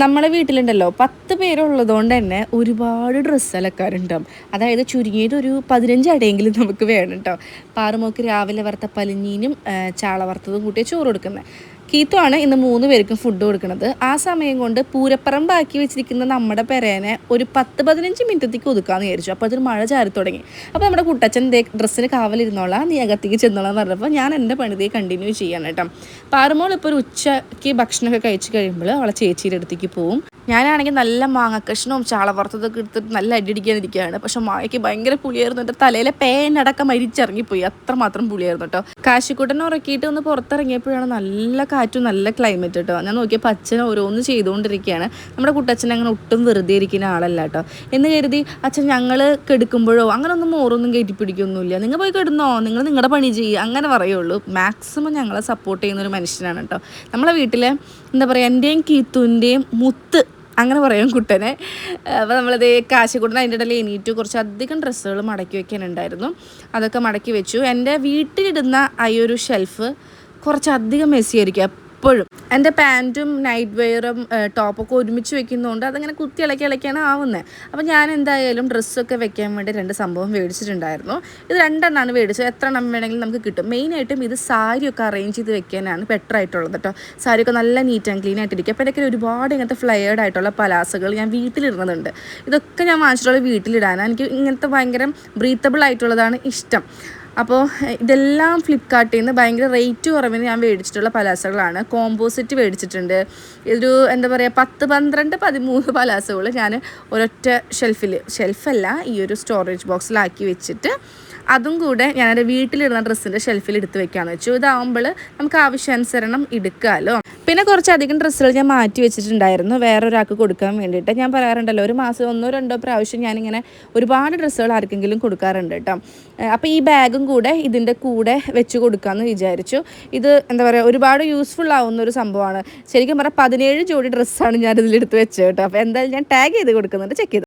നമ്മുടെ വീട്ടിലുണ്ടല്ലോ 10 പേരുള്ളതുകൊണ്ട് തന്നെ ഒരുപാട് ഡ്രസ്സ് അലക്കാറുണ്ടാവും. അതായത് ചുരുങ്ങിയത് ഒരു 15 അടയെങ്കിലും നമുക്ക് വേണം കേട്ടോ. പാറുമോക്ക് രാവിലെ വറുത്ത പലിഞ്ഞീനും ചാള വറുത്തതും കൂട്ടിയ ചോറ് കൊടുക്കുന്നത്. കീത്തുമാണ് ഇന്ന് 3 പേർക്കും ഫുഡ് കൊടുക്കുന്നത്. ആ സമയം കൊണ്ട് പൂരപ്പറമ്പാക്കി വെച്ചിരിക്കുന്ന നമ്മുടെ പെരേനെ ഒരു 10-15 മിനിറ്റത്തേക്ക് ഒതുക്കാമെന്ന് വിചാരിച്ചു. അപ്പോൾ അതൊരു മഴ ചാരി തുടങ്ങി. അപ്പോൾ നമ്മുടെ കുട്ടച്ഛൻ ഡ്രസ്സിന് കാവലിരുന്നോളാം, നീ അകത്തേക്ക് ചെന്നോളാം എന്ന് പറഞ്ഞപ്പോൾ ഞാൻ എൻ്റെ പണിതേ കണ്ടിന്യൂ ചെയ്യാണ് കേട്ടോ. പാറുമോൾ ഇപ്പോൾ ഒരു ഉച്ചയ്ക്ക് ഭക്ഷണമൊക്കെ കഴിച്ച് കഴിയുമ്പോൾ അവളെ ചേച്ചിയുടെ അടുത്തേക്ക് പോവും. ഞാനാണെങ്കിൽ നല്ല മാങ്ങക്കഷ്ണവും ചാള വറുത്തതൊക്കെ എടുത്തിട്ട് നല്ല അടിയടിക്കാനിരിക്കുകയാണ്. പക്ഷെ മായയ്ക്ക് ഭയങ്കര പുളിയായിരുന്നു. എൻ്റെ തലയിലെ പേനടക്കം മരിച്ചിറങ്ങിപ്പോയി, അത്രമാത്രം പുളിയായിരുന്നു കേട്ടോ. കാശിക്കൂട്ടനെ ഉറക്കിയിട്ട് ഒന്ന് പുറത്തിറങ്ങിയപ്പോഴാണ് നല്ല കാറ്റും നല്ല ക്ലൈമറ്റ് കേട്ടോ. ഞാൻ നോക്കിയപ്പോൾ അച്ഛൻ ഓരോന്ന് ചെയ്തുകൊണ്ടിരിക്കുകയാണ്. നമ്മുടെ കുട്ടച്ഛൻ അങ്ങനെ ഒട്ടും വെറുതെ ഇരിക്കുന്ന ആളല്ല കേട്ടോ. എന്ന് കരുതി അച്ഛൻ ഞങ്ങൾ കെടുക്കുമ്പോഴോ അങ്ങനെ ഒന്നും മോറൊന്നും കയറ്റി പിടിക്കൊന്നുമില്ല. നിങ്ങൾ പോയി കിടന്നോ, നിങ്ങൾ നിങ്ങളുടെ പണി ചെയ്യുക, അങ്ങനെ പറയുള്ളൂ. മാക്സിമം ഞങ്ങളെ സപ്പോർട്ട് ചെയ്യുന്നൊരു മനുഷ്യനാണ് കേട്ടോ. നമ്മളെ വീട്ടിലെ എന്താ പറയുക, എൻ്റെയും കീത്തുവിൻ്റെയും മുത്ത് അങ്ങനെ പറയും കുട്ടനെ. അപ്പോൾ നമ്മളത് കാശിക്കൂട്ടൻ അതിൻ്റെ ഇടയിൽ എണീറ്റ് കുറച്ചധികം ഡ്രസ്സുകൾ മടക്കി വയ്ക്കാനുണ്ടായിരുന്നു. അതൊക്കെ മടക്കി വെച്ചു. എൻ്റെ വീട്ടിലിടുന്ന ആ ഒരു ഷെൽഫ് കുറച്ചധികം മെസ്സിയായിരിക്കും എപ്പോഴും. എൻ്റെ പാൻറ്റും നൈറ്റ് വെയറും ടോപ്പൊക്കെ ഒരുമിച്ച് വെക്കുന്നതുകൊണ്ട് അതങ്ങനെ കുത്തി ഇളക്കിയാണ് ആവുന്നത്. അപ്പോൾ ഞാൻ എന്തായാലും ഡ്രസ്സൊക്കെ വെക്കാൻ വേണ്ടി 2 സംഭവം മേടിച്ചിട്ടുണ്ടായിരുന്നു. ഇത് 2 എണ്ണമാണ് മേടിച്ചത്. എത്ര എണ്ണം വേണമെങ്കിലും നമുക്ക് കിട്ടും. മെയിനായിട്ടും ഇത് സാരിയൊക്കെ അറേഞ്ച് ചെയ്ത് വെക്കാനാണ് ബെറ്റർ ആയിട്ടുള്ളത് കേട്ടോ. സാരിയൊക്കെ നല്ല നീറ്റ് ആൻഡ് ക്ലീൻ ആയിട്ടിരിക്കും. അപ്പോൾ ഇടയ്ക്ക് ഒരുപാട് ഇങ്ങനത്തെ ഫ്ലെയർഡ് ആയിട്ടുള്ള പലാസകൾ ഞാൻ വീട്ടിലിടുന്നുണ്ട്. ഇതൊക്കെ ഞാൻ വാങ്ങിച്ചിട്ടുള്ളത് വീട്ടിലിടാനാണ്. എനിക്ക് ഇങ്ങനത്തെ ഭയങ്കര ബ്രീത്തബിൾ ആയിട്ടുള്ളതാണ് ഇഷ്ടം. അപ്പോൾ ഇതെല്ലാം ഫ്ലിപ്കാർട്ടിൽ നിന്ന് ഭയങ്കര റേറ്റ് കുറവിന് ഞാൻ മേടിച്ചിട്ടുള്ള പലാസകളാണ്. കോമ്പോസിറ്റ് മേടിച്ചിട്ടുണ്ട്. ഇതൊരു എന്താ പറയുക 10, 12, 13 പലാസകൾ ഞാൻ ഒരൊറ്റ ഷെൽഫല്ല ഈ ഒരു സ്റ്റോറേജ് ബോക്സിലാക്കി വെച്ചിട്ട് അതും കൂടെ ഞാൻ വീട്ടിലിടുന്ന ഡ്രസ്സിൻ്റെ ഷെൽഫിൽ എടുത്ത് വെക്കാമെന്ന് വെച്ചു. ഇതാവുമ്പോൾ നമുക്ക് ആവശ്യാനുസരണം എടുക്കാമല്ലോ. പിന്നെ കുറച്ചധികം ഡ്രസ്സുകൾ ഞാൻ മാറ്റി വെച്ചിട്ടുണ്ടായിരുന്നു വേറൊരാൾക്ക് കൊടുക്കാൻ വേണ്ടിയിട്ട്. ഞാൻ പറയാറുണ്ടല്ലോ, ഒരു മാസം 1-2 പ്രാവശ്യം ഞാനിങ്ങനെ ഒരുപാട് ഡ്രസ്സുകൾ ആർക്കെങ്കിലും കൊടുക്കാറുണ്ട് കേട്ടോ. അപ്പോൾ ഈ ബാഗും കൂടെ ഇതിൻ്റെ കൂടെ വെച്ച് കൊടുക്കാമെന്ന് വിചാരിച്ചു. ഇത് എന്താ പറയുക, ഒരുപാട് യൂസ്ഫുൾ ആവുന്ന ഒരു സംഭവമാണ്. ശരിക്കും പറഞ്ഞാൽ 17 ജോഡി ഡ്രസ്സാണ് ഞാൻ ഇതിലെടുത്ത് വെച്ചത് കേട്ടോ. അപ്പോൾ എന്തായാലും ഞാൻ ടാഗ് ചെയ്ത് കൊടുക്കുന്നുണ്ട്, ചെക്ക് ചെയ്ത്.